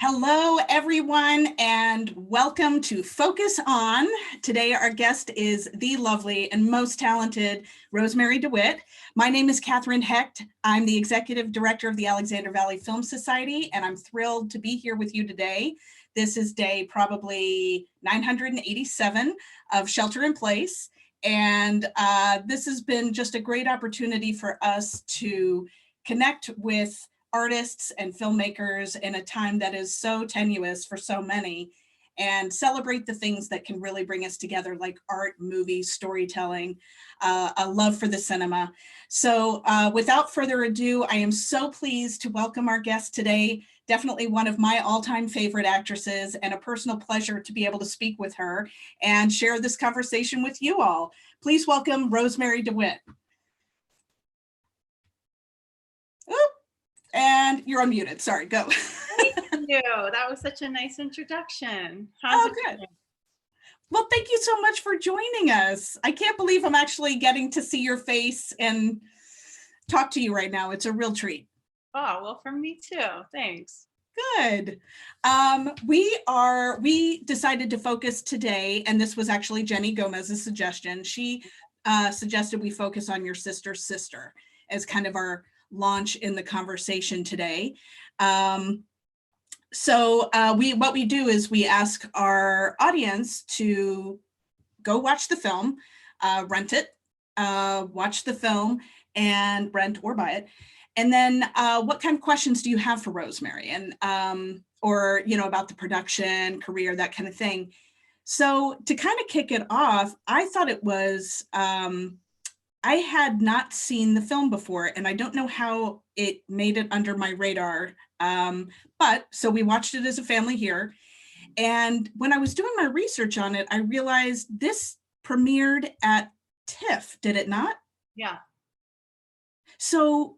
Hello, everyone, and welcome to Focus On. Today, our guest is the lovely and most talented Rosemarie DeWitt. My name is Catherine Hecht. I'm the Executive Director of the Alexander Valley Film Society, and I'm thrilled to be here with you today. This is day probably 987 of Shelter in Place, and this has been just a great opportunity for us to connect with artists and filmmakers in a time that is so tenuous for so many, and celebrate the things that can really bring us together, like art, movies, storytelling, a love for the cinema. So without further ado, I am so pleased to welcome our guest today, definitely one of my all-time favorite actresses, and a personal pleasure to be able to speak with her and share this conversation with you all. Please welcome Rosemarie DeWitt. And you're unmuted. Sorry, go. Thank you. That was such a nice introduction. Oh, good. Well, thank you so much for joining us. I can't believe I'm actually getting to see your face and talk to you right now. It's a real treat. Oh, well, for me too. Thanks. Good. We decided to focus today, and this was actually Jenny Gomez's suggestion. She suggested we focus on your sister's sister as kind of our launch in the conversation today. What we do is we ask our audience to go watch the film, rent it, watch the film, and rent or buy it. And then what kind of questions do you have for Rosemarie, and or about the production, career, that kind of thing. So to kind of kick it off, I thought it was I had not seen the film before, and I don't know how it made it under my radar. So we watched it as a family here. And when I was doing my research on it, I realized this premiered at TIFF, did it not? Yeah. So,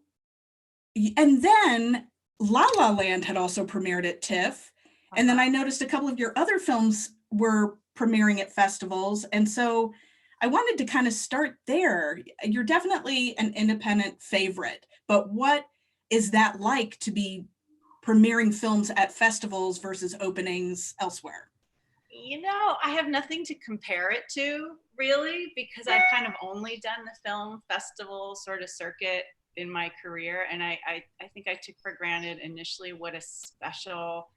and then La La Land had also premiered at TIFF. And then I noticed a couple of your other films were premiering at festivals. And so I wanted to kind of start there. You're definitely an independent favorite, but what is that like to be premiering films at festivals versus openings elsewhere? I have nothing to compare it to, really, because I've kind of only done the film festival sort of circuit in my career. And I think I took for granted initially what a special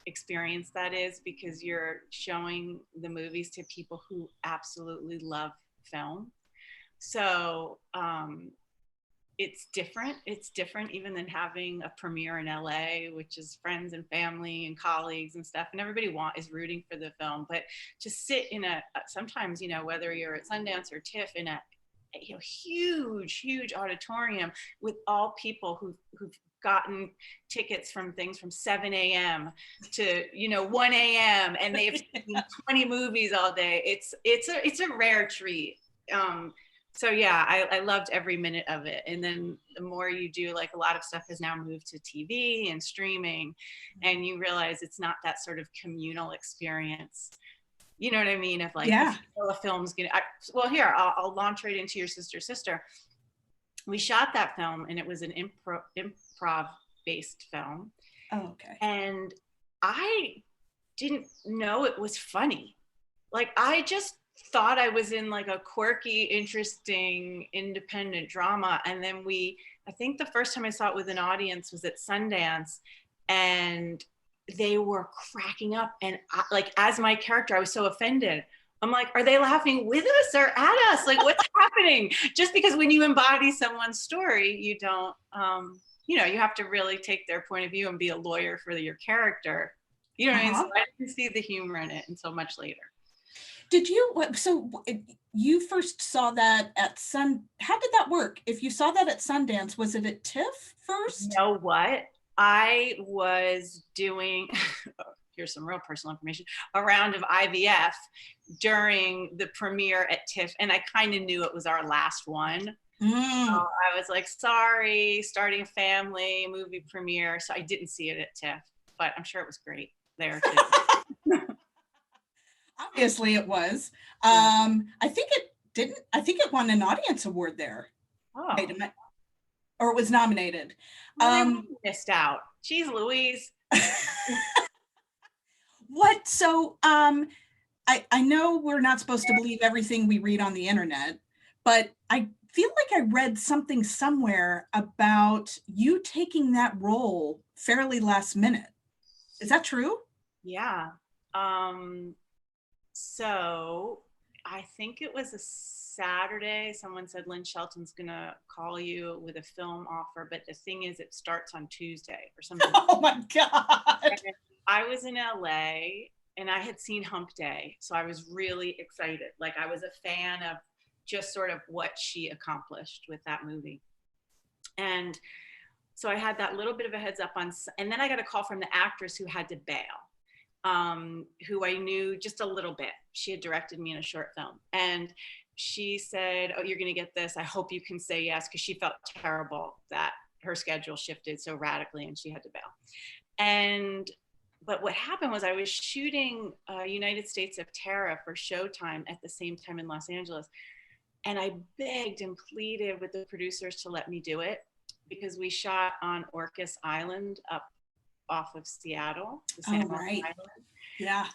experience that is, because you're showing the movies to people who absolutely love film. So it's different even than having a premiere in LA, which is friends and family and colleagues and stuff, and everybody is rooting for the film. But to sit in sometimes, whether you're at Sundance or TIFF, in a huge auditorium with all people who've gotten tickets from things from 7 a.m. to 1 a.m. and they've seen 20 movies all day. It's a rare treat. So yeah, I loved every minute of it. And then the more you do, like, a lot of stuff has now moved to TV and streaming, and you realize it's not that sort of communal experience. You know what I mean? Of like, yeah, a film's gonna. I'll launch right into your sister's sister. We shot that film, and it was an improv-based film. Oh, okay. And I didn't know it was funny. Like, I just thought I was in like a quirky, interesting, independent drama. And then I think the first time I saw it with an audience was at Sundance, and they were cracking up. And as my character, I was so offended. I'm like, are they laughing with us or at us? Like, what's happening? Just because when you embody someone's story, you don't, you have to really take their point of view and be a lawyer for your character. You know what I mean? So I didn't see the humor in it until much later. Did you, so you first saw that at how did that work? If you saw that at Sundance, was it at TIFF first? You know what? I was doing, here's some real personal information, a round of IVF during the premiere at TIFF, and I kind of knew it was our last one. So I was like, sorry, starting a family movie premiere. So I didn't see it at TIFF, but I'm sure it was great there too. Obviously it was. I think it won an audience award there. Oh. Or it was nominated. Well, they missed out. Jeez Louise. What? So I know we're not supposed to believe everything we read on the internet, but I feel like I read something somewhere about you taking that role fairly last minute. Is that true? Yeah. So I think it was a Saturday. Someone said Lynn Shelton's gonna call you with a film offer, but the thing is, it starts on Tuesday or something. Oh my God. And I was in LA and I had seen Hump Day, so I was really excited. Like I was a fan of just sort of what she accomplished with that movie, and so I had that little bit of a heads up on, and then I got a call from the actress who had to bail, who I knew just a little bit. She had directed me in a short film. And she said, oh, you're going to get this. I hope you can say yes, because she felt terrible that her schedule shifted so radically and she had to bail. But what happened was I was shooting United States of Terror for Showtime at the same time in Los Angeles. And I begged and pleaded with the producers to let me do it, because we shot on Orcas Island up off of Seattle, the San Juan Right. Island. Yeah.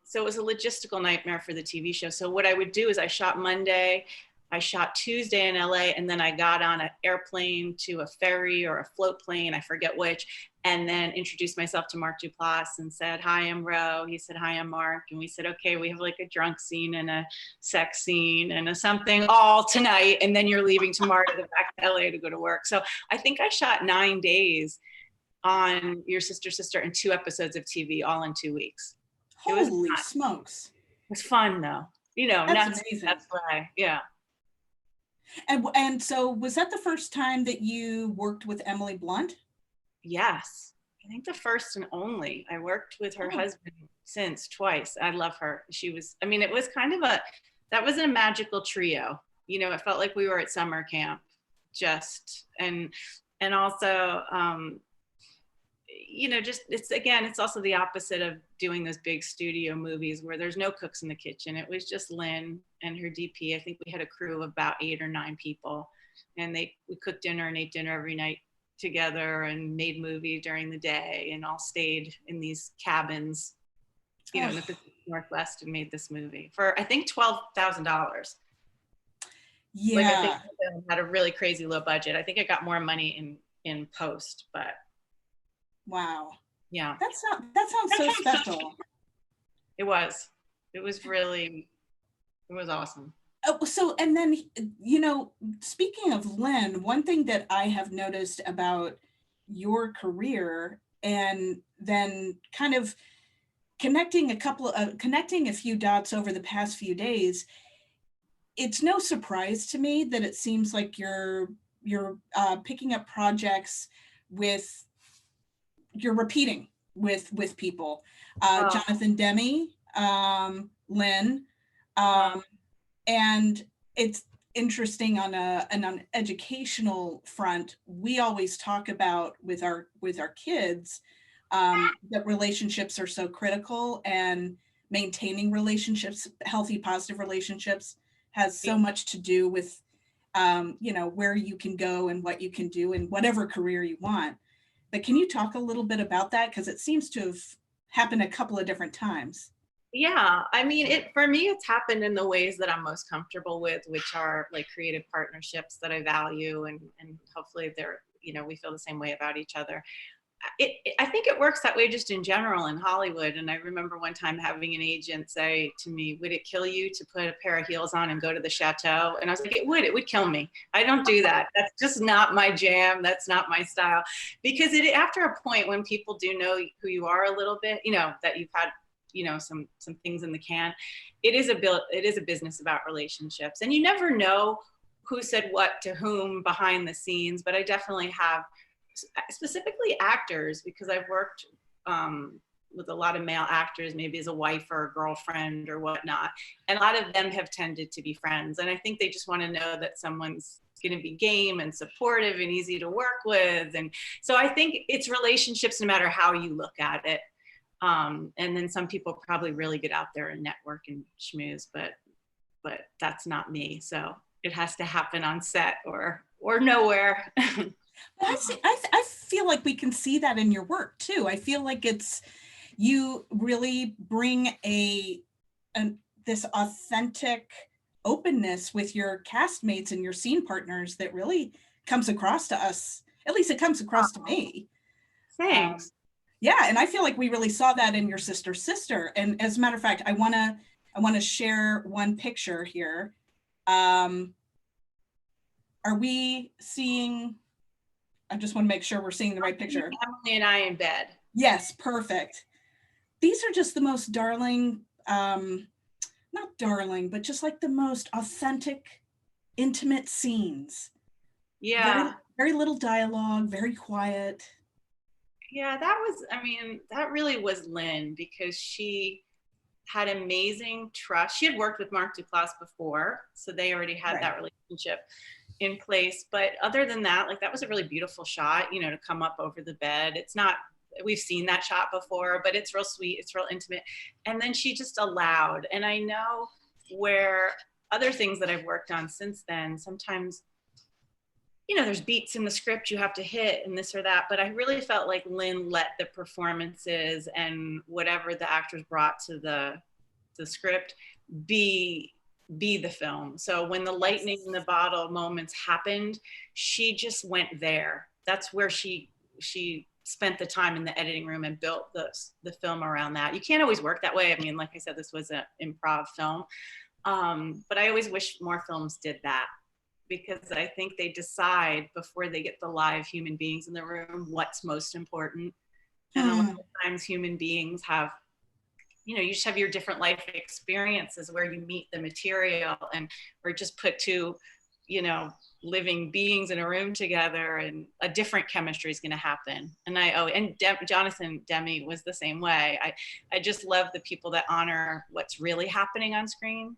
So it was a logistical nightmare for the TV show. So what I would do is I shot Monday, I shot Tuesday in LA, and then I got on an airplane to a ferry or a float plane, I forget which, and then introduced myself to Mark Duplass and said, hi, I'm Ro. He said, hi, I'm Mark. And we said, okay, we have like a drunk scene and a sex scene and a something all tonight. And then you're leaving tomorrow to go back to LA to go to work. So I think I shot 9 days on Your Sister Sister and 2 episodes of TV all in 2 weeks. Holy smokes. It was fun though. You know, that's amazing. That's why, yeah. And so was that the first time that you worked with Emily Blunt? Yes. I think the first and only. I worked with her husband since twice. I love her. She was, I mean, it was kind of that was a magical trio. You know, it felt like we were at summer camp and also, you know, just it's also the opposite of doing those big studio movies where there's no cooks in the kitchen. It was just Lynn and her DP. I think we had a crew of about 8 or 9 people, and we cooked dinner and ate dinner every night together and made movie during the day, and all stayed in these cabins, you know, in the Pacific Northwest, and made this movie for I think $12,000. Yeah, like I think it had a really crazy low budget. I think I got more money in post, but wow. Yeah. That sounds so special. It was awesome. Oh, so, and then, you know, speaking of Lynn, one thing that I have noticed about your career, and then kind of connecting a few dots over the past few days, it's no surprise to me that it seems like you're picking up projects you're repeating with people, Jonathan Demme, Lynn, and it's interesting on an educational front. We always talk about with our kids that relationships are so critical, and maintaining relationships, healthy, positive relationships, has so much to do with you know, where you can go and what you can do in whatever career you want. But can you talk a little bit about that? Because it seems to have happened a couple of different times. Yeah, I mean, for me, it's happened in the ways that I'm most comfortable with, which are like creative partnerships that I value, and hopefully they're, you know, we feel the same way about each other. I think it works that way just in general in Hollywood. And I remember one time having an agent say to me, would it kill you to put a pair of heels on and go to the chateau? And I was like, it would kill me. I don't do that. That's just not my jam. That's not my style. Because after a point when people do know who you are a little bit, you know, that you've had, you know, some things in the can, it is a business about relationships. And you never know who said what to whom behind the scenes, but I definitely have, specifically actors, because I've worked with a lot of male actors, maybe as a wife or a girlfriend or whatnot. And a lot of them have tended to be friends. And I think they just want to know that someone's going to be game and supportive and easy to work with. And so I think it's relationships no matter how you look at it. And then some people probably really get out there and network and schmooze, but that's not me. So it has to happen on set or nowhere. I feel like we can see that in your work too. I feel like it's, you really bring this authentic openness with your castmates and your scene partners that really comes across to us. At least it comes across to me. Thanks. Yeah, and I feel like we really saw that in your sister. And as a matter of fact, I wanna share one picture here. Are we seeing? I just want to make sure we're seeing the right picture. Emily and I in bed. Yes, perfect. These are just the most darling, not darling, but just like the most authentic, intimate scenes. Yeah. Very, very little dialogue, very quiet. Yeah, that really was Lin, because she had amazing trust. She had worked with Mark Duplass before, so they already had that relationship in place. But other than that, like, that was a really beautiful shot, to come up over the bed. It's not, we've seen that shot before, but it's real sweet, it's real intimate. And then she just allowed, and I know where other things that I've worked on since then, sometimes, there's beats in the script you have to hit and this or that, but I really felt like Lin let the performances and whatever the actors brought to the script be the film. So when the lightning in the bottle moments happened, she just went there. That's where she spent the time in the editing room and built the film around that. You can't always work that way. I mean, like I said, this was an improv film, but I always wish more films did that, because I think they decide before they get the live human beings in the room what's most important. And a lot of times human beings have, you just have your different life experiences where you meet the material, and or just put two, living beings in a room together, and a different chemistry is going to happen. And Jonathan Demme was the same way. I just love the people that honor what's really happening on screen,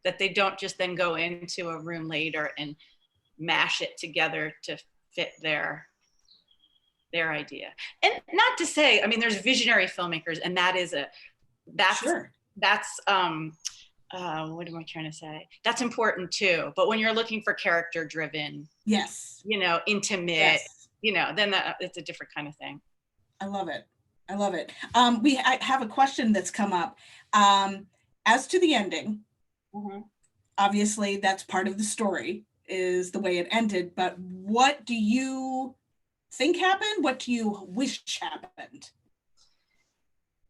that they don't just then go into a room later and mash it together to fit their idea. And not to say, I mean, there's visionary filmmakers, and that's Sure. What am I trying to say? That's important too. But when you're looking for character driven, yes, intimate, yes. Then it's a different kind of thing. I love it. I love it. I have a question that's come up. As to the ending, obviously that's part of the story, is the way it ended, but what do you think happened? What do you wish happened?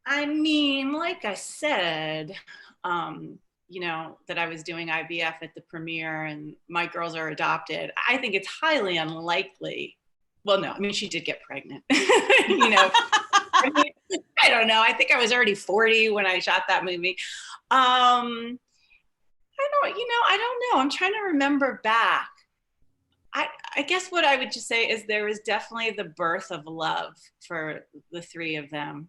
I mean, like I said, that I was doing IVF at the premiere and my girls are adopted. I think it's highly unlikely. Well, no, I mean, she did get pregnant. I don't know. I think I was already 40 when I shot that movie. I don't know. I'm trying to remember back. I guess what I would just say is there was definitely the birth of love for the three of them.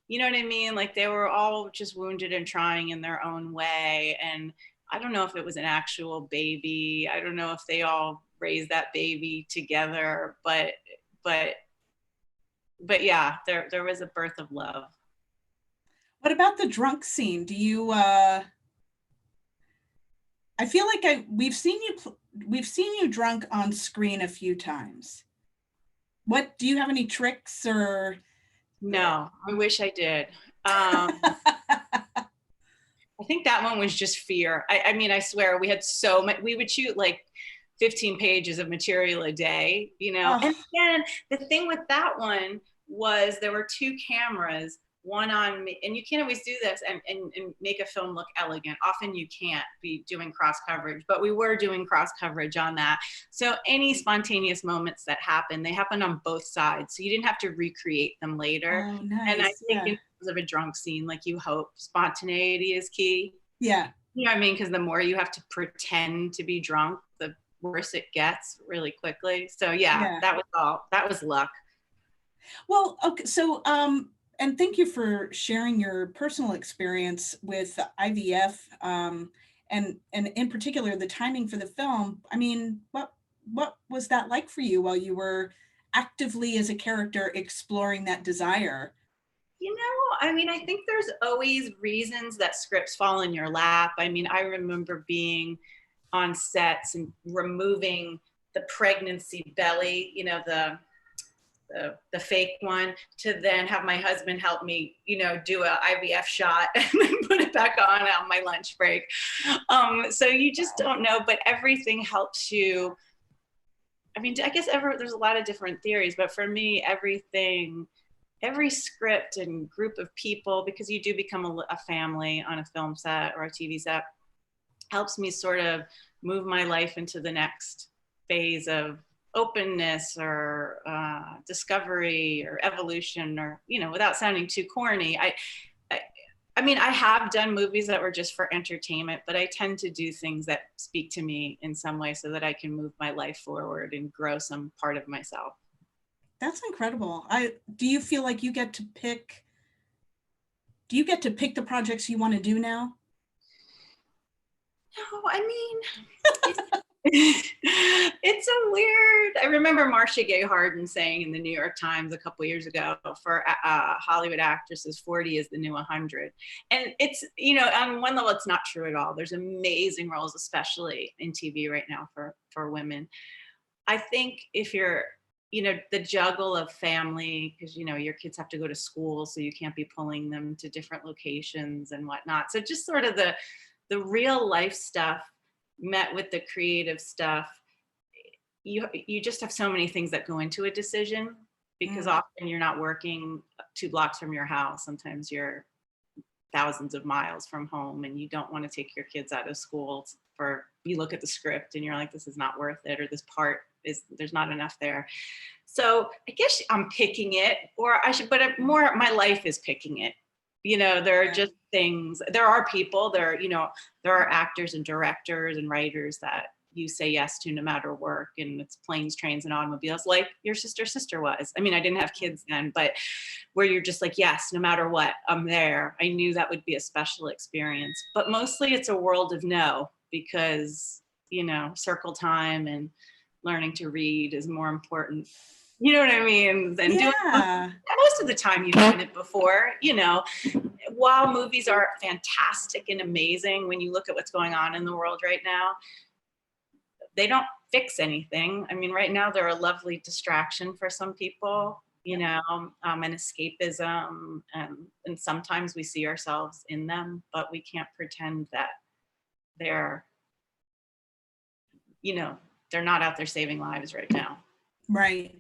You know what I mean? Like, they were all just wounded and trying in their own way. And I don't know if it was an actual baby. I don't know if they all raised that baby together, but yeah, there was a birth of love. What about the drunk scene? Do you, I feel like we've seen you drunk on screen a few times. What, do you have any tricks or? No, I wish I did. I think that one was just fear. I mean, I swear we had so much, we would shoot like 15 pages of material a day, Oh. And then the thing with that one was there were two cameras, one on me, and you can't always do this and make a film look elegant. Often you can't be doing cross coverage, but we were doing cross coverage on that. So any spontaneous moments that happen, they happen on both sides. So you didn't have to recreate them later. Oh, nice. And I think in terms of a drunk scene, like, you hope spontaneity is key. Yeah. You know what I mean? Because the more you have to pretend to be drunk, the worse it gets really quickly. So yeah. That was luck. Well, okay. So, and thank you for sharing your personal experience with IVF, and in particular the timing for the film. I mean, what was that like for you while you were actively as a character exploring that desire? I mean, I think there's always reasons that scripts fall in your lap. I mean, I remember being on sets and removing the pregnancy belly, the the fake one, to then have my husband help me, do a IVF shot and then put it back on my lunch break. So you just don't know, but everything helps you. I mean, I guess there's a lot of different theories, but for me, every script and group of people, because you do become a family on a film set or a TV set, helps me sort of move my life into the next phase of openness or discovery or evolution, or without sounding too corny. I mean, I have done movies that were just for entertainment, but I tend to do things that speak to me in some way so that I can move my life forward and grow some part of myself. That's incredible. Do you feel like you get to pick the projects you want to do now? No, I mean, it's a weird. I remember Marcia Gay Harden saying in the New York Times a couple years ago, for Hollywood actresses, 40 is the new 100. And it's, on one level, it's not true at all. There's amazing roles, especially in TV right now for women. I think if you're, the juggle of family, because, your kids have to go to school, so you can't be pulling them to different locations and whatnot. So just sort of the real life stuff met with the creative stuff, you just have so many things that go into a decision, because often you're not working 2 blocks from your house. Sometimes you're thousands of miles from home, and you don't want to take your kids out of school you look at the script and you're like, this is not worth it, or this part there's not enough there. So I guess I'm picking it, but more my life is picking it. There are just things, there are people, there are actors and directors and writers that you say yes to no matter work, and it's planes, trains, and automobiles, like your sister was. I mean, I didn't have kids then, but where you're just like, yes, no matter what, I'm there. I knew that would be a special experience, but mostly it's a world of no, because, circle time and learning to read is more important. You know what I mean? And doing most of the time you've done it before, while movies are fantastic and amazing, when you look at what's going on in the world right now, they don't fix anything. I mean, right now they're a lovely distraction for some people, an escapism, and sometimes we see ourselves in them, but we can't pretend that they're not out there saving lives right now. Right.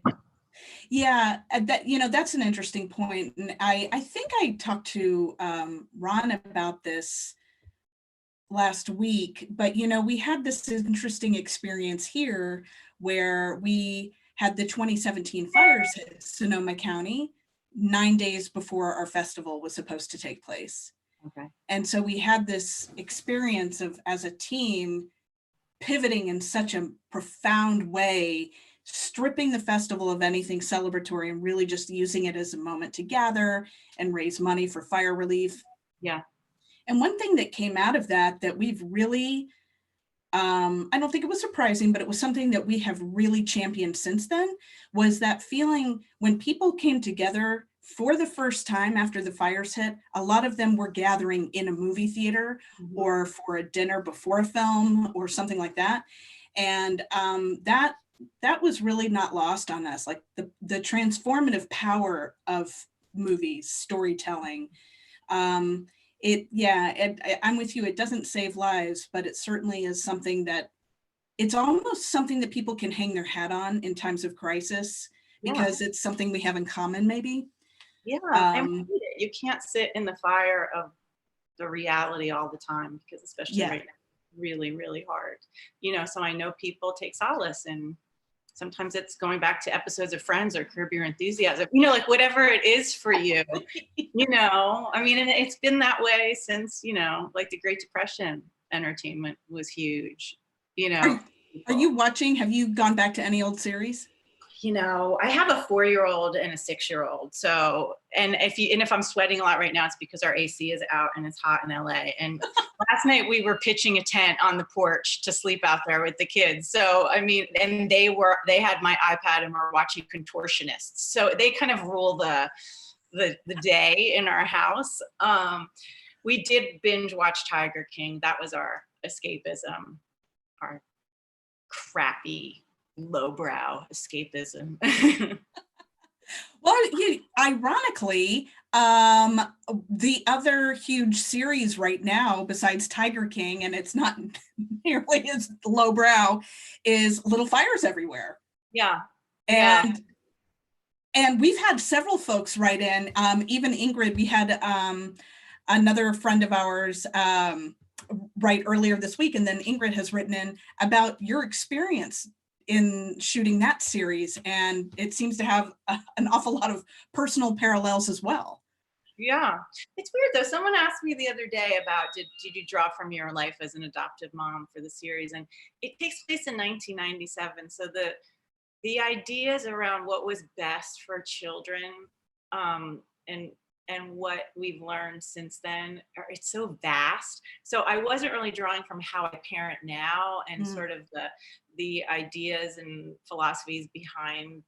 Yeah, that's an interesting point. And I think I talked to Ron about this last week, but we had this interesting experience here where we had the 2017 fires hit Sonoma County 9 days before our festival was supposed to take place. Okay. And so we had this experience of, as a team, pivoting in such a profound way, stripping the festival of anything celebratory and really just using it as a moment to gather and raise money for fire relief. Yeah. And one thing that came out of that we've really, I don't think it was surprising, but it was something that we have really championed since then, was that feeling when people came together for the first time after the fires hit. A lot of them were gathering in a movie theater or for a dinner before a film or something like that. And that was really not lost on us, like the transformative power of movies, storytelling. I'm with you. It doesn't save lives, but it certainly is something that it's almost something that people can hang their hat on in times of crisis, because it's something we have in common, maybe. Yeah, and you can't sit in the fire of the reality all the time, because especially right now, really, really hard. So I know people take solace, and sometimes it's going back to episodes of Friends or Curb Your Enthusiasm, like whatever it is for you, I mean, and it's been that way since, like the Great Depression. Entertainment was huge, Are you watching? Have you gone back to any old series? I have a 4-year-old and a 6-year-old. So, and if I'm sweating a lot right now, it's because our AC is out and it's hot in LA. And last night we were pitching a tent on the porch to sleep out there with the kids. So, I mean, and they had my iPad and were watching Contortionists. So they kind of rule the day in our house. We did binge watch Tiger King. That was our escapism, our crappy lowbrow escapism. Well, ironically, the other huge series right now, besides Tiger King, and it's not nearly as lowbrow, is Little Fires Everywhere. Yeah. Yeah. And we've had several folks write in, even Ingrid. We had another friend of ours write earlier this week, and then Ingrid has written in about your experience in shooting that series, and it seems to have an awful lot of personal parallels as well. Yeah. It's weird though. Someone asked me the other day about did you draw from your life as an adoptive mom for the series? And it takes place in 1997. So the ideas around what was best for children, and what we've learned since then it's so vast. So I wasn't really drawing from how I parent now and sort of the ideas and philosophies behind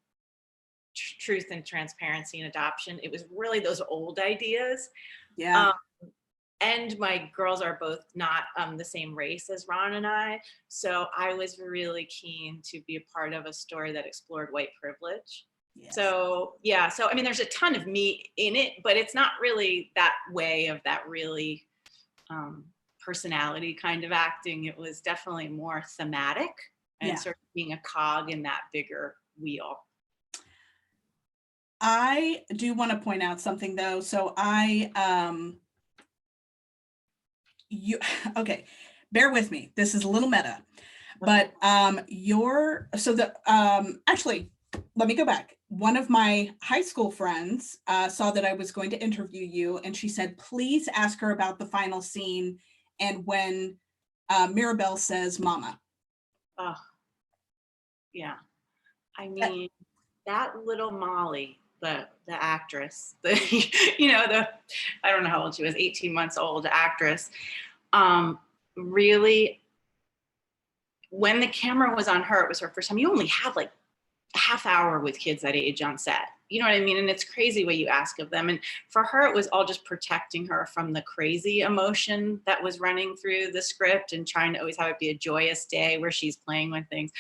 truth and transparency and adoption. It was really those old ideas. Yeah. And my girls are both not the same race as Ron and I. So I was really keen to be a part of a story that explored white privilege. Yes. So, yeah. So, I mean, there's a ton of me in it, but it's not really that way of that really personality kind of acting. It was definitely more thematic and sort of being a cog in that bigger wheel. I do want to point out something though. So okay, bear with me. This is a little meta, but actually, let me go back. One of my high school friends saw that I was going to interview you, and she said, please ask her about the final scene and when Mirabelle says mama. Oh, yeah. I mean, that little Molly, the actress, I don't know how old she was, 18 months old actress, really, when the camera was on her, it was her first time. You only have like a half hour with kids that age on set. You know what I mean? And it's crazy what you ask of them. And for her, it was all just protecting her from the crazy emotion that was running through the script and trying to always have it be a joyous day where she's playing with things.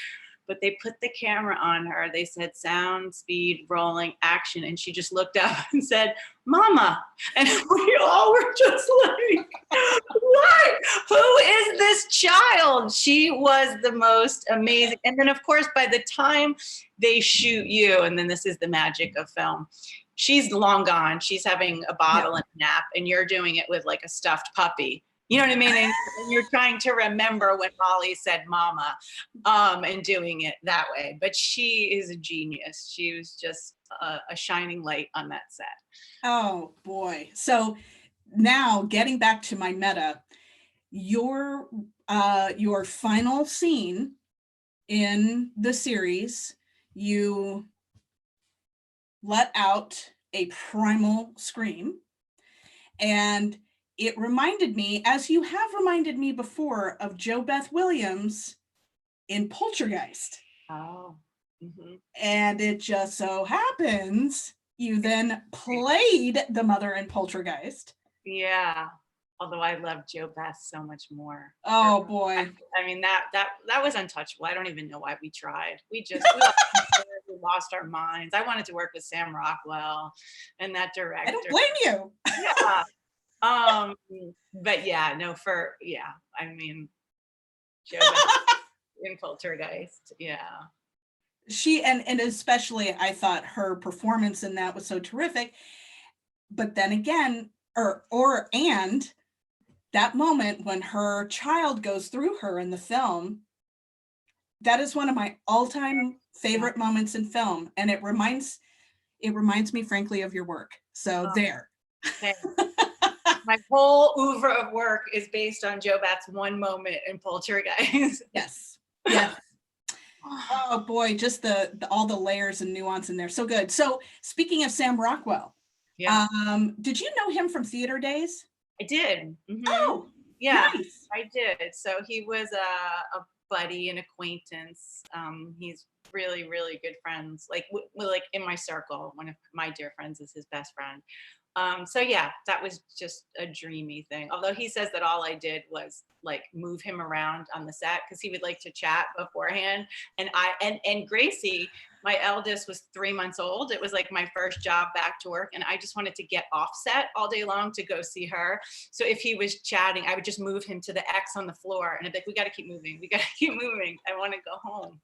But they put the camera on her. They said sound, speed, rolling, action. And she just looked up and said, mama. And we all were just like, what? Who is this child? She was the most amazing. And then, of course, by the time they shoot you, and then this is the magic of film, she's long gone. She's having a bottle and a nap, and you're doing it with like a stuffed puppy. You know what I mean? And you're trying to remember when Molly said mama, and doing it that way. But she is a genius. She was just a shining light on that set. Oh boy. So now getting back to my meta, your final scene in the series, you let out a primal scream, and it reminded me, as you have reminded me before, of Jo Beth Williams in Poltergeist. Oh. Mm-hmm. And it just so happens you then played the mother in Poltergeist. Yeah. Although I love Jo Beth so much more. Oh boy. I mean, that was untouchable. I don't even know why we tried. We lost our minds. I wanted to work with Sam Rockwell and that director. I don't blame you. Yeah. But yeah, no, I mean, Jo Beth in Poltergeist. Yeah. She and especially I thought her performance in that was so terrific. But then again, and that moment when her child goes through her in the film, that is one of my all-time favorite moments in film, and it reminds me frankly of your work. So there. My whole oeuvre of work is based on Jo Beth's one moment in Poltergeist. Yes. Yes. Oh boy, just all the layers and nuance in there. So good. So speaking of Sam Rockwell, did you know him from theater days? I did. Mm-hmm. Oh, yeah, nice. I did. So he was a buddy, an acquaintance. He's really, really good friends. Like in my circle, one of my dear friends is his best friend. So yeah, that was just a dreamy thing. Although he says that all I did was like move him around on the set because he would like to chat beforehand. And Gracie, my eldest, was 3 months old. It was like my first job back to work, and I just wanted to get off set all day long to go see her. So if he was chatting, I would just move him to the X on the floor, and I'd be like, "We got to keep moving. We got to keep moving. I want to go home."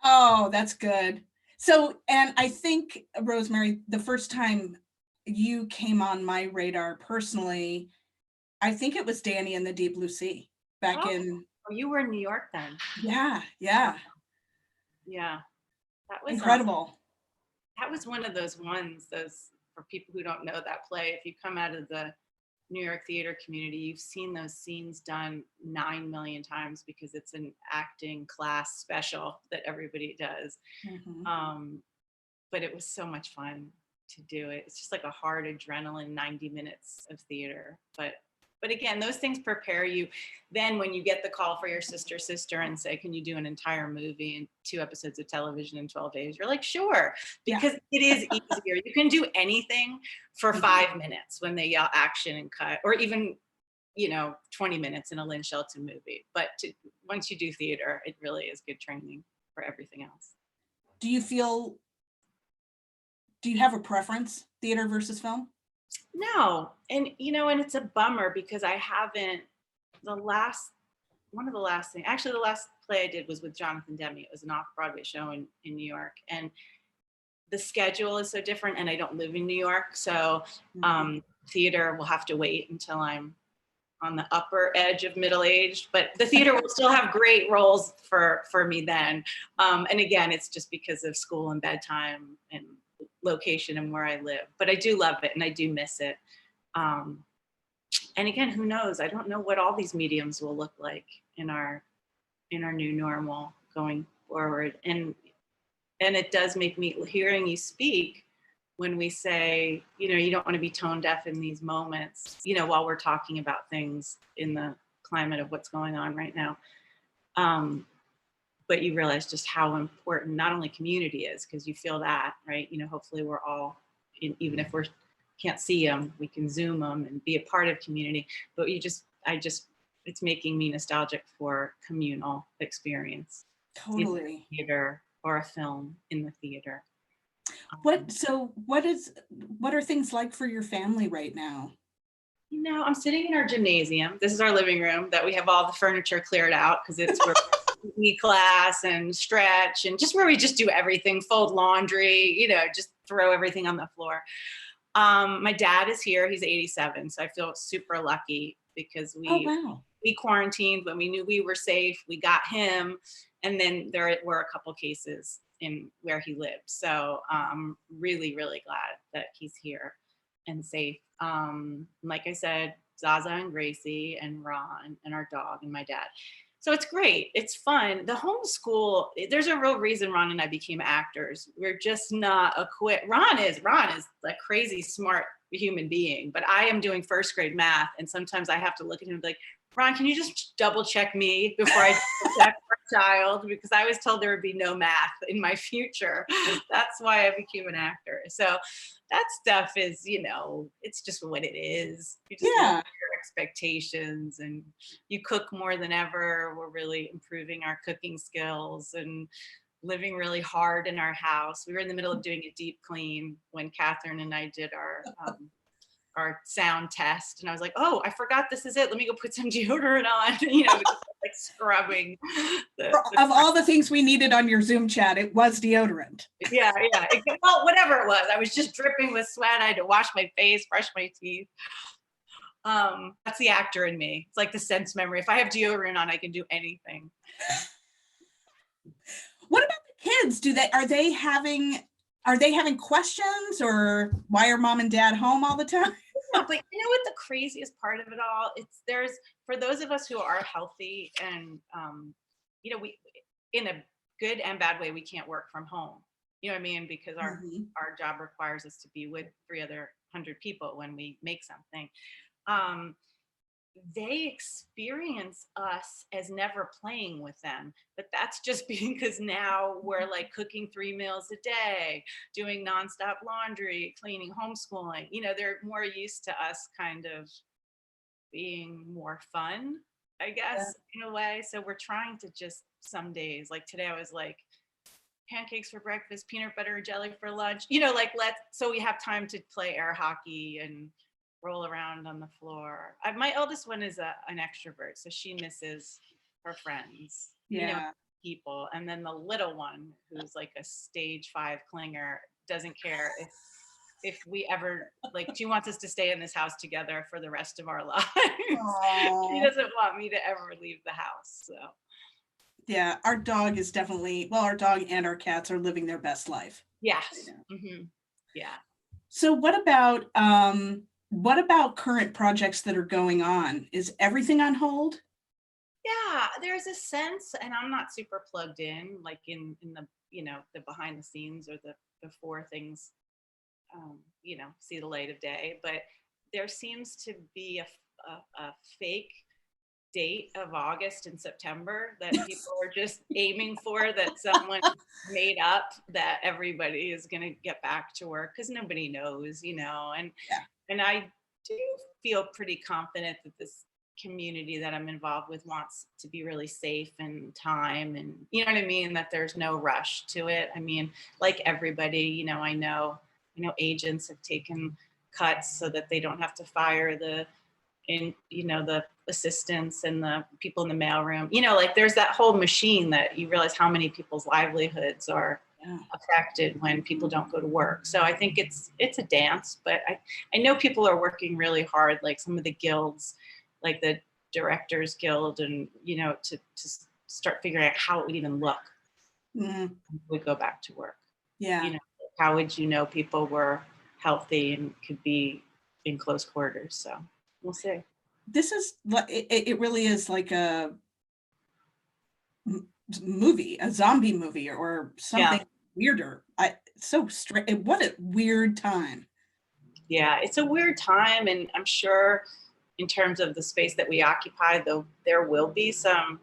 Oh, that's good. So, and I think, Rosemary, the first time you came on my radar personally, I think it was Danny and the Deep Blue Sea back Oh, in, you were in New York then? yeah, Yeah, that was incredible. that was one of those ones. Those, for people who don't know that play, if you come out of the New York theater community, you've seen those scenes done 9 million times because it's an acting class special that everybody does. Mhm. But it was so much fun to do it. It's just like a hard adrenaline 90 minutes of theater. But again, those things prepare you. Then when you get the call for your sister and say, can you do an entire movie and 2 episodes of television in 12 days? You're like, sure, Yeah. because it is easier. You can do anything for Mhm. 5 minutes when they yell action and cut, or even 20 minutes in a Lin Shaye movie. But once you do theater, it really is good training for everything else. Do you feel, do you have a preference, theater versus film? No, and it's a bummer because I haven't. The last one of the last things, actually, the last play I did was with Jonathan Demme. It was an off-Broadway show in New York, and the schedule is so different, and I don't live in New York, so theater will have to wait until I'm on the upper edge of middle aged, but the theater will still have great roles for me then. And again, it's just because of school and bedtime and location and where I live, but I do love it and I do miss it. And again, who knows? I don't know what all these mediums will look like in our new normal going forward. And it does make me, hearing you speak, when we say, you don't want to be tone deaf in these moments, while we're talking about things in the climate of what's going on right now. But you realize just how important not only community is, because you feel that, right? Hopefully we're all, even if we can't see them, we can Zoom them and be a part of community. But it's making me nostalgic for communal experience. Totally. Theater or a film in the theater. What are things like for your family right now? I'm sitting in our gymnasium. This is our living room that we have all the furniture cleared out because it's where we class and stretch and just where we just do everything, fold laundry, just throw everything on the floor. My dad is here. He's 87. So I feel super lucky because Oh, wow. we quarantined when we knew we were safe. We got him. And then there were a couple cases in where he lived. So I'm really, really glad that he's here and safe. Like I said, Zaza and Gracie and Ron and our dog and my dad. So it's great. It's fun. The homeschool, there's a real reason Ron and I became actors. We're just not equipped. Ron is a crazy smart human being, but I am doing first grade math. And sometimes I have to look at him and be like, Ron, can you just double check me before I check our child? Because I was told there would be no math in my future. That's why I became an actor. So that stuff is, it's just what it is. You just lower your expectations and you cook more than ever. We're really improving our cooking skills and living really hard in our house. We were in the middle of doing a deep clean when Catherine and I did our sound test, and I was like, oh, I forgot this is it. Let me go put some deodorant on, like scrubbing. Of all the things we needed on your Zoom chat, it was deodorant. Yeah. Well, whatever it was, I was just dripping with sweat. I had to wash my face, brush my teeth. That's the actor in me. It's like the sense memory. If I have deodorant on, I can do anything. What about the kids? Are they having questions, or why are mom and dad home all the time? Yeah, but you know what the craziest part of it all? There's for those of us who are healthy and we, in a good and bad way, we can't work from home. You know what I mean? Because our job requires us to be with 300 people when we make something. they experience us as never playing with them. But that's just because now we're like cooking 3 meals a day, doing nonstop laundry, cleaning, homeschooling. They're more used to us kind of being more fun, I Yeah. guess, in a way. So we're trying to just some days, like today, I was like, pancakes for breakfast, peanut butter and jelly for lunch, like so we have time to play air hockey and roll around on the floor. My eldest one is an extrovert, so she misses her friends, Yeah. people. And then the little one, who's like a stage 5 clinger, doesn't care if we ever, like, she wants us to stay in this house together for the rest of our lives. She Aw. doesn't want me to ever leave the house. So Yeah, our dog is definitely, well, our dog and our cats are living their best life right yes. now. Yeah. So what about current projects that are going on? Is everything on hold? Yeah, there's a sense, and I'm not super plugged in, like in the the behind the scenes or the before things see the light of day. But there seems to be a fake date of August and September that people are just aiming for, that someone made up, that everybody is going to get back to work, because nobody knows, Yeah. and I do feel pretty confident that this community that I'm involved with wants to be really safe and time, and you know what I mean, that there's no rush to it. I mean, like everybody, I know agents have taken cuts so that they don't have to fire the assistants and the people in the mailroom. Like there's that whole machine that you realize how many people's livelihoods are Yeah. affected when people don't go to work. So I think it's a dance, but I know people are working really hard, like some of the guilds, like the Directors Guild, and to start figuring out how it would even look Mm, when we go back to work. yeah. You know, how would people were healthy and could be in close quarters? So we'll see. This is it really is like a movie, a zombie movie or Yeah. something weirder. So strange. What a weird time. Yeah, it's a weird time, and I'm sure in terms of the space that we occupy, though, there will be some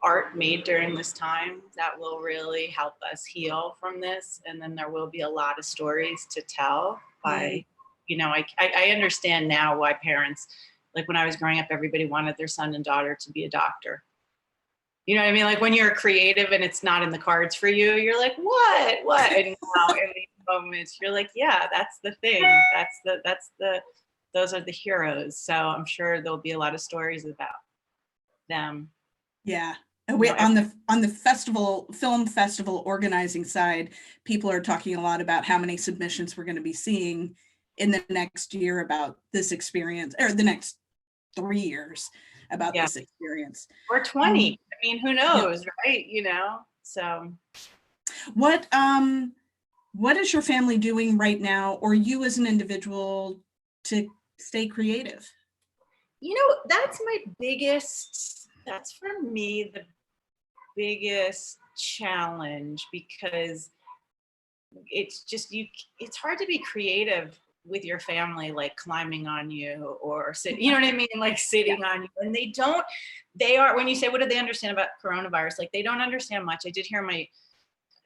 art made during this time that will really help us heal from this. And then there will be a lot of stories to tell Yeah. by, I understand now why parents, like when I was growing up, everybody wanted their son and daughter to be a doctor. You know what I mean? Like when you're creative and it's not in the cards for you, you're like, what? And now in these moments, you're like, yeah, that's the thing. Those are the heroes. So I'm sure there'll be a lot of stories about them. Yeah. You know, On the film festival organizing side, people are talking a lot about how many submissions we're going to be seeing in the next year about this experience, or the next 3 years about yeah, this experience. or 20. Um, I mean, who yeah. knows, right? So What what is your family doing right now, or you as an individual, to stay creative? that's for me the biggest challenge, because it's just it's hard to be creative with your family, like climbing on you or sit, you know what I mean, like Yeah. sitting on you. And they are, when you say what do they understand about coronavirus, like they don't understand much. I did hear my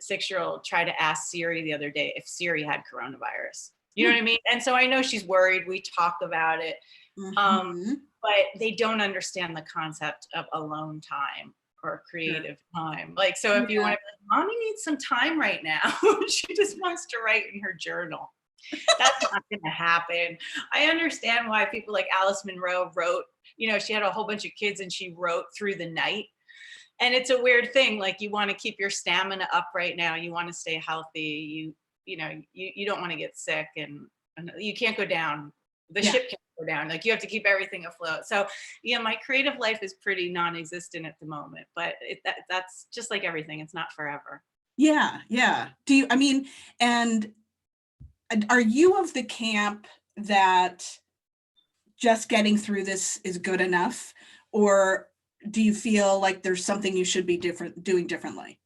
6-year-old try to ask Siri the other day if Siri had coronavirus, you know what I mean. And so I know she's worried, we talk about it, Mhm. but they don't understand the concept of alone time or Sure. creative time. Like, so if you Yeah. want to be like, mommy needs some time right now, she just wants to write in her journal. That's not going to happen. I understand why people like Alice Munro wrote, she had a whole bunch of kids and she wrote through the night. And it's a weird thing. Like, you want to keep your stamina up right now. You want to stay healthy. You don't want to get sick, and you can't go down. The Yeah. ship can't go down. Like, you have to keep everything afloat. So, my creative life is pretty non-existent at the moment, but that's just like everything. It's not forever. Yeah. Yeah. I mean, and are you of the camp that just getting through this is good enough, or do you feel like there's something you should be doing differently?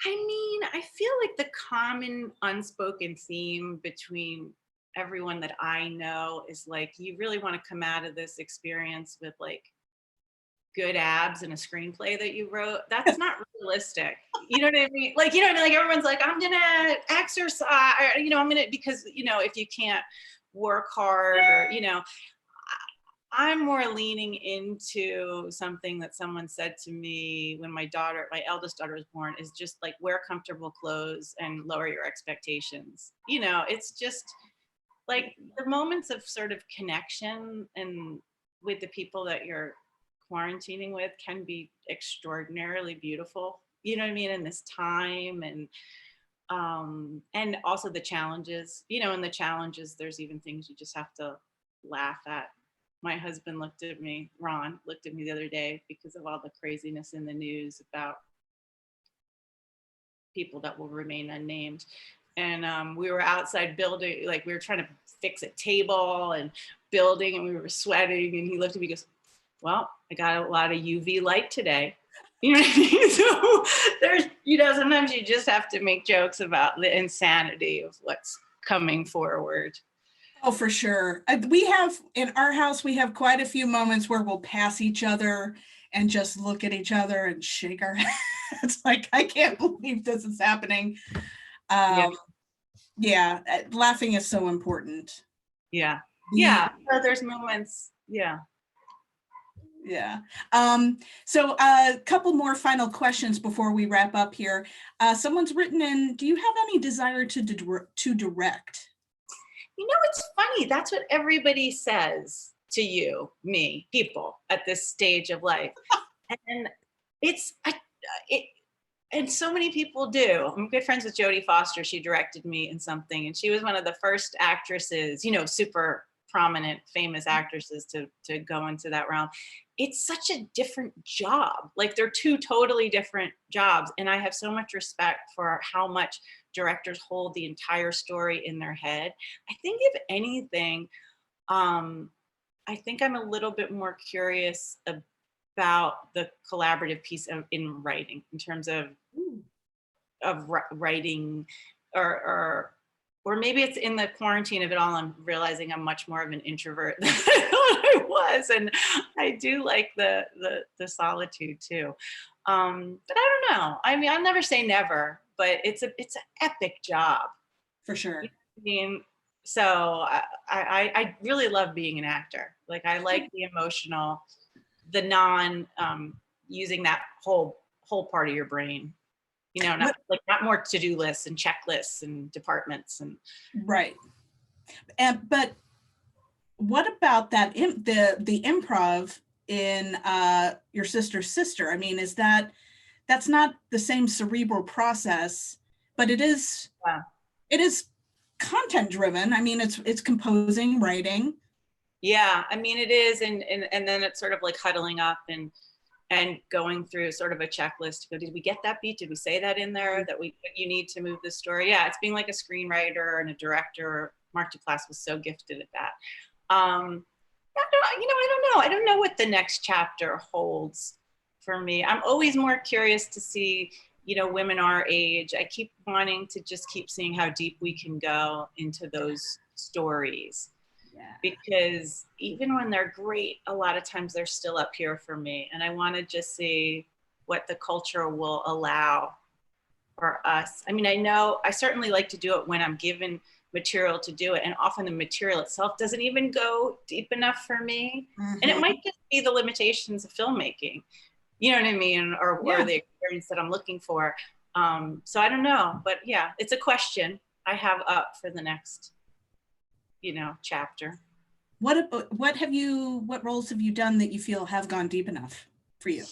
I mean, I feel like the common unspoken theme between everyone that I know is like, you really want to come out of this experience with like good abs and a screenplay that you wrote. That's not realistic. You know what I mean? Like, you know what I mean? Like everyone's like, I'm gonna exercise, you know, I'm gonna, because, you know, if you can't work hard or, you know, I'm more leaning into something that someone said to me when my eldest daughter was born, is just like, wear comfortable clothes and lower your expectations. You know, it's just like the moments of sort of connection and with the people that you're quarantining with can be extraordinarily beautiful. You know what I mean? In this time, and also the challenges, you know, and the challenges, there's even things you just have to laugh at. My husband Ron looked at me the other day because of all the craziness in the news about people that will remain unnamed. And we were outside building, like we were trying to fix a table and building, and we were sweating. And he looked at me and goes, well, I got a lot of UV light today. You know what I mean? So there's, you know, sometimes you just have to make jokes about the insanity of what's coming forward. Oh, for sure. We have, in our house, we have quite a few moments where we'll pass each other and just look at each other and shake our heads like, I can't believe this is happening. Yeah, laughing is so important. Yeah. Yeah. So there's moments. Yeah. Yeah. So a couple more final questions before we wrap up here. Someone's written in, do you have any desire to direct? You know, it's funny. That's what everybody says to you, me, people at this stage of life. And and so many people do. I'm good friends with Jodie Foster. She directed me in something, and she was one of the first actresses, you know, super prominent, famous actresses to go into that realm. It's such a different job. Like they're two totally different jobs. And I have so much respect for how much directors hold the entire story in their head. I think if anything, I think I'm a little bit more curious about the collaborative piece in writing, in terms of writing, or maybe it's in the quarantine of it all, I'm realizing I'm much more of an introvert than I thought I was, and I do like the solitude too. But I don't know. I mean, I'll never say never, but it's an epic job. For sure. You know, I mean, so I really love being an actor. Like I like the emotional, the non using that whole part of your brain. You know, not more to-do lists and checklists and departments and right. But what about that the improv in Your Sister's Sister? I mean, that's not the same cerebral process, but it is content driven. I mean, it's composing, writing. Yeah, I mean it is, and then it's sort of like huddling up and going through sort of a checklist to go, did we get that beat? Did we say that in there that you need to move the story? Yeah, it's being like a screenwriter and a director. Mark Duplass was so gifted at that. I don't know what the next chapter holds for me. I'm always more curious to see, you know, women our age. I keep wanting to just keep seeing how deep we can go into those stories. Because even when they're great, a lot of times they're still up here for me. And I want to just see what the culture will allow for us. I mean, I certainly like to do it when I'm given material to do it. And often the material itself doesn't even go deep enough for me. Mm-hmm. And it might just be the limitations of filmmaking, you know what I mean? Or the experience that I'm looking for. So I don't know, but yeah, it's a question I have up for the next, you know, chapter. What roles have you done that you feel have gone deep enough for you?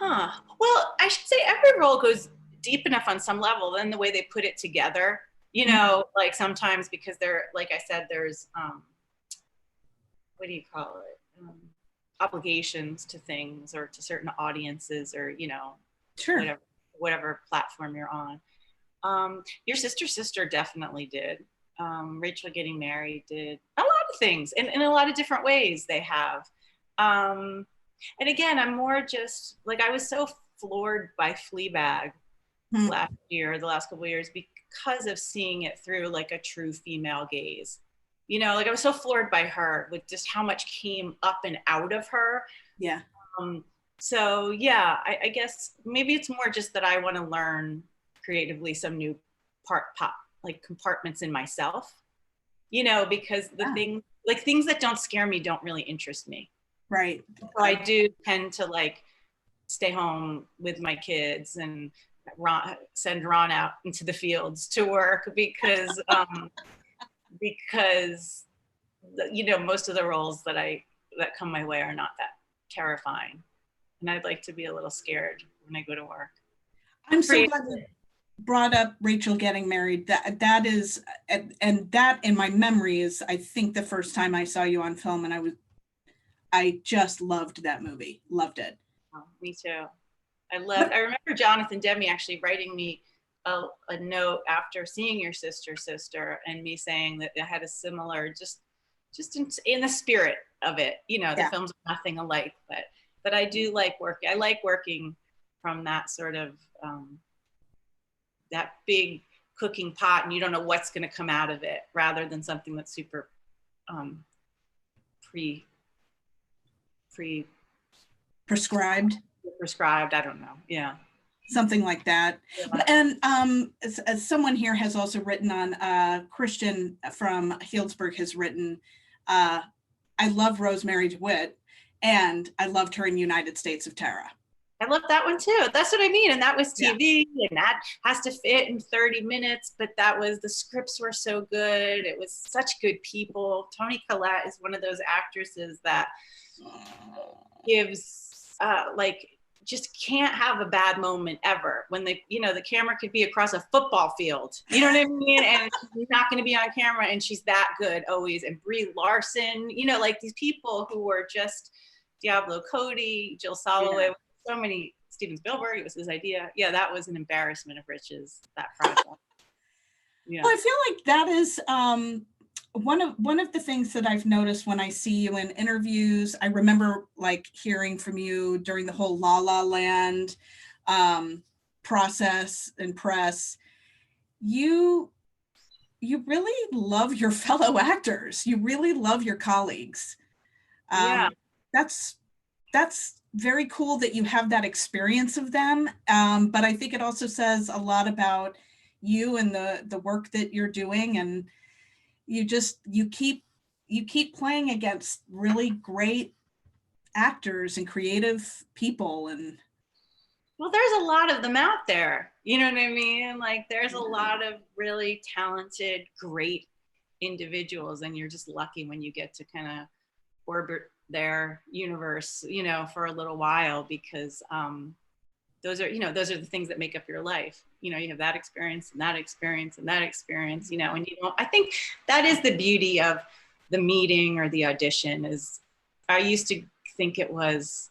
Well, I should say every role goes deep enough on some level, then the way they put it together, you know, like sometimes because like I said, there's, what do you call it? Obligations to things or to certain audiences or, you know, sure, whatever platform you're on. Your Sister definitely did. Rachel Getting Married did a lot of things in a lot of different ways they have. And again, I'm more just like, I was so floored by Fleabag the last couple of years, because of seeing it through like a true female gaze. You know, like I was so floored by her with just how much came up and out of her. Yeah. So yeah, I guess maybe it's more just that I want to learn creatively some new like compartments in myself, you know, because the things that don't scare me don't really interest me. Right. So I do tend to like stay home with my kids and send Ron out into the fields to work because you know, most of the roles that come my way are not that terrifying, and I'd like to be a little scared when I go to work. I'm so glad you brought up Rachel getting married. That is, and that in my memory is, I think, the first time I saw you on film, and I just loved that movie. Loved it. Oh, me too. I remember Jonathan Demme actually writing me a note after seeing your sister, and me saying that I had a similar, just in the spirit of it. You know, the films are nothing alike, but I do like working. I like working from that sort of that big cooking pot, and you don't know what's going to come out of it, rather than something that's super prescribed. I don't know. Yeah. Something like that. Yeah. And as someone here has also written on, Christian from Healdsburg has written, I love Rosemarie DeWitt, and I loved her in United States of Tara. I love that one too. That's what I mean. And that was TV, and that has to fit in 30 minutes, but the scripts were so good. It was such good people. Toni Collette is one of those actresses that gives, just can't have a bad moment ever when the camera could be across a football field, you know what I mean? And she's not going to be on camera, and she's that good always. And Brie Larson, you know, like these people who were just Diablo Cody, Jill Soloway, so many, Steven Spielberg, it was his idea. Yeah, that was an embarrassment of riches, that project. Yeah. Well, I feel like that is one of the things that I've noticed when I see you in interviews. I remember like hearing from you during the whole La La Land process and press. You really love your fellow actors. You really love your colleagues. That's very cool that you have that experience of them. But I think it also says a lot about you and the work that you're doing, and you keep playing against really great actors and creative people. And well, there's a lot of them out there, you know what I mean? Like there's a lot of really talented, great individuals, and you're just lucky when you get to kind of orbit their universe, you know, for a little while, because those are the things that make up your life. You know, you have that experience and that experience and that experience, you know, and I think that is the beauty of the meeting or the audition. Is I used to think it was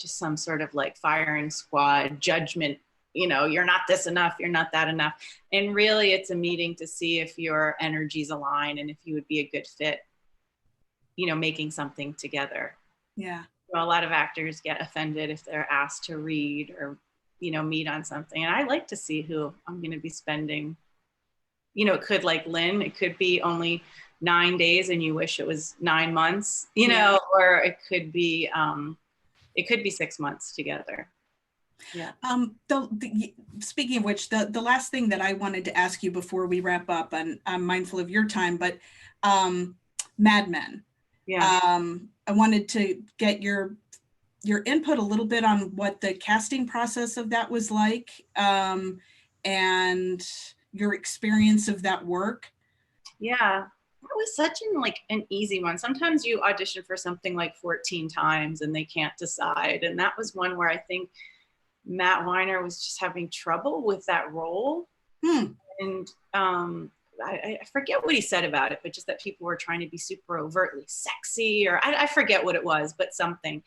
just some sort of like firing squad judgment, you know, you're not this enough, you're not that enough. And really it's a meeting to see if your energies align and if you would be a good fit, you know, making something together. Yeah. So a lot of actors get offended if they're asked to read or, you know, meet on something. And I like to see who I'm going to be spending, you know, it could, like Lin, it could be only 9 days and you wish it was 9 months, you know, or it could be 6 months together. Yeah. Speaking of which, the last thing that I wanted to ask you before we wrap up, and I'm mindful of your time, but Mad Men. Yeah. I wanted to get your input a little bit on what the casting process of that was like, and your experience of that work. Yeah, that was such an easy one. Sometimes you audition for something like 14 times and they can't decide. And that was one where I think Matt Weiner was just having trouble with that role. And I forget what he said about it, but just that people were trying to be super overtly sexy, or I forget what it was, but something.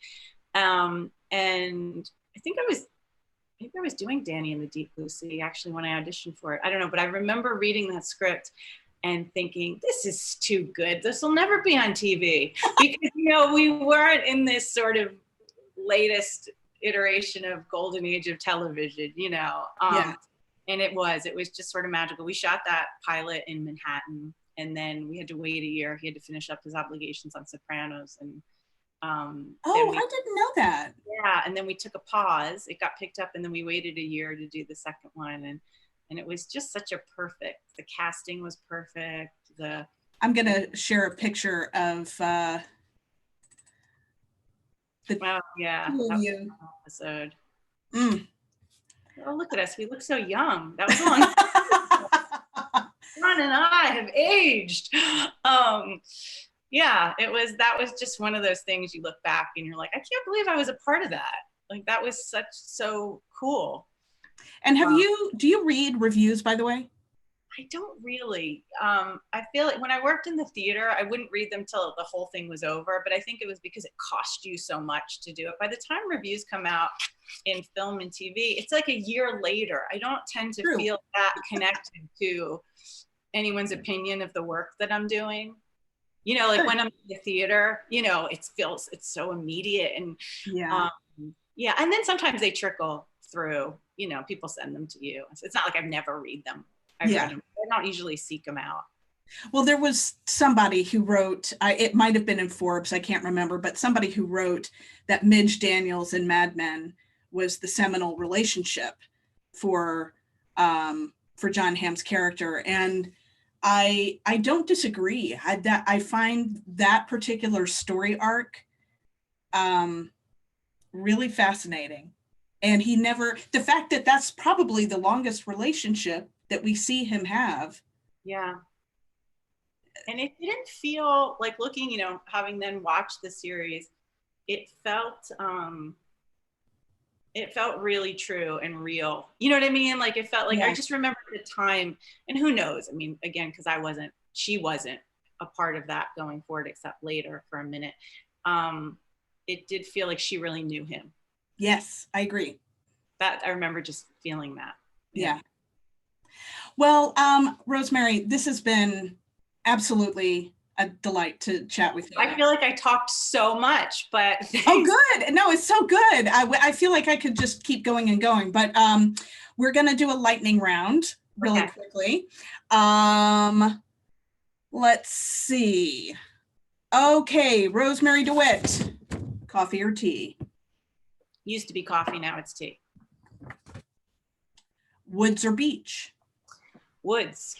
And I think I was doing Danny in the Deep Blue Sea actually when I auditioned for it. I don't know, but I remember reading that script and thinking, this is too good. This will never be on TV, because, you know, we weren't in this sort of latest iteration of golden age of television, you know. And it was just sort of magical. We shot that pilot in Manhattan, and then we had to wait a year. He had to finish up his obligations on Sopranos, and Oh, I didn't know that. yeah, and then we took a pause. It got picked up, and then we waited a year to do the second one, and it was just such a perfect. The casting was perfect. I'm gonna share a picture of the wow, yeah, two that of was you. an episode. Mm. Oh, look at us. We look so young. That was a long time. Ron and I have aged. Yeah, that was just one of those things you look back and you're like, I can't believe I was a part of that. Like, that was so cool. And do you read reviews, by the way? I don't really. I feel like when I worked in the theater, I wouldn't read them till the whole thing was over, but I think it was because it cost you so much to do it. By the time reviews come out in film and TV, it's like a year later. I don't tend to feel that connected to anyone's opinion of the work that I'm doing. You know, like when I'm in the theater, you know, it's so immediate. And yeah. Yeah. And then sometimes they trickle through, you know, people send them to you. So it's not like I've never read them. I've read them. I don't usually seek them out. Well, there was somebody who wrote, it might have been in Forbes, I can't remember, but somebody who wrote that Midge Daniels in Mad Men was the seminal relationship for John Hamm's character. And I don't disagree. I find that particular story arc really fascinating. And the fact that that's probably the longest relationship that we see him have. Yeah. And it didn't feel like, looking, you know, having then watched the series, it felt really true and real. You know what I mean? Like, it felt like, I just remember the time, and who knows? I mean, again, because she wasn't a part of that going forward, except later for a minute. It did feel like she really knew him. Yes, I agree. That I remember just feeling that. Yeah. Well, Rosemary, this has been absolutely a delight to chat with you. I feel like I talked so much, but thanks. Oh, good. No, it's so good. I feel like I could just keep going and going, but we're going to do a lightning round really quickly. Let's see. Okay, Rosemarie DeWitt, coffee or tea? Used to be coffee, now it's tea. Woods or beach? Woods.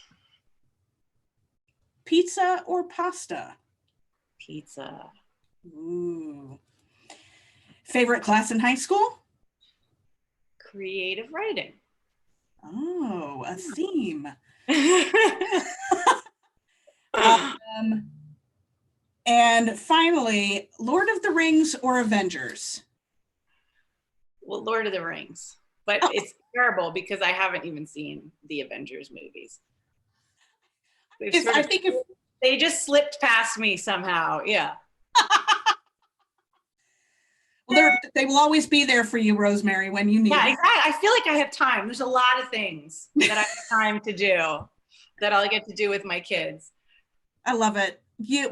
Pizza or pasta? Pizza. Ooh. Favorite class in high school? Creative writing. Oh, a theme. And finally, Lord of the Rings or Avengers? Well, Lord of the Rings. But it's terrible because I haven't even seen the Avengers movies. They just slipped past me somehow. Yeah. Well, they will always be there for you, Rosemary, when you need Yeah, it. exactly. I feel like I have time. There's a lot of things that I have time to do that I'll get to do with my kids. I love it.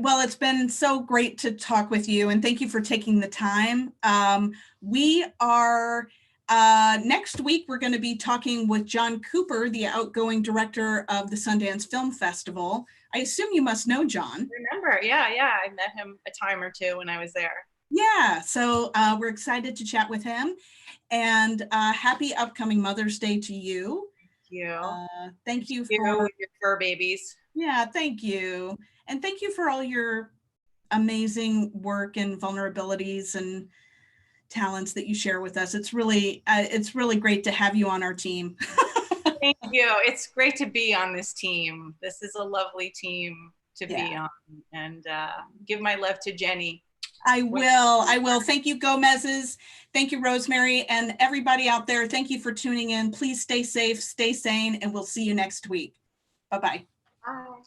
Well, it's been so great to talk with you, and thank you for taking the time. We are next week, we're going to be talking with John Cooper, the outgoing director of the Sundance Film Festival. I assume you must know John. Remember, yeah, I met him a time or two when I was there. Yeah, so we're excited to chat with him, and happy upcoming Mother's Day to you. Thank you. Thank you for your fur babies. Yeah, thank you. And thank you for all your amazing work and vulnerabilities and talents that you share with us. It's really great to have you on our team. Thank you. It's great to be on this team. This is a lovely team to be on. And give my love to Jenny. I will. Thank you, Gomez's. Thank you, Rosemary, and everybody out there. Thank you for tuning in. Please stay safe, stay sane, and we'll see you next week. Bye-bye. Bye.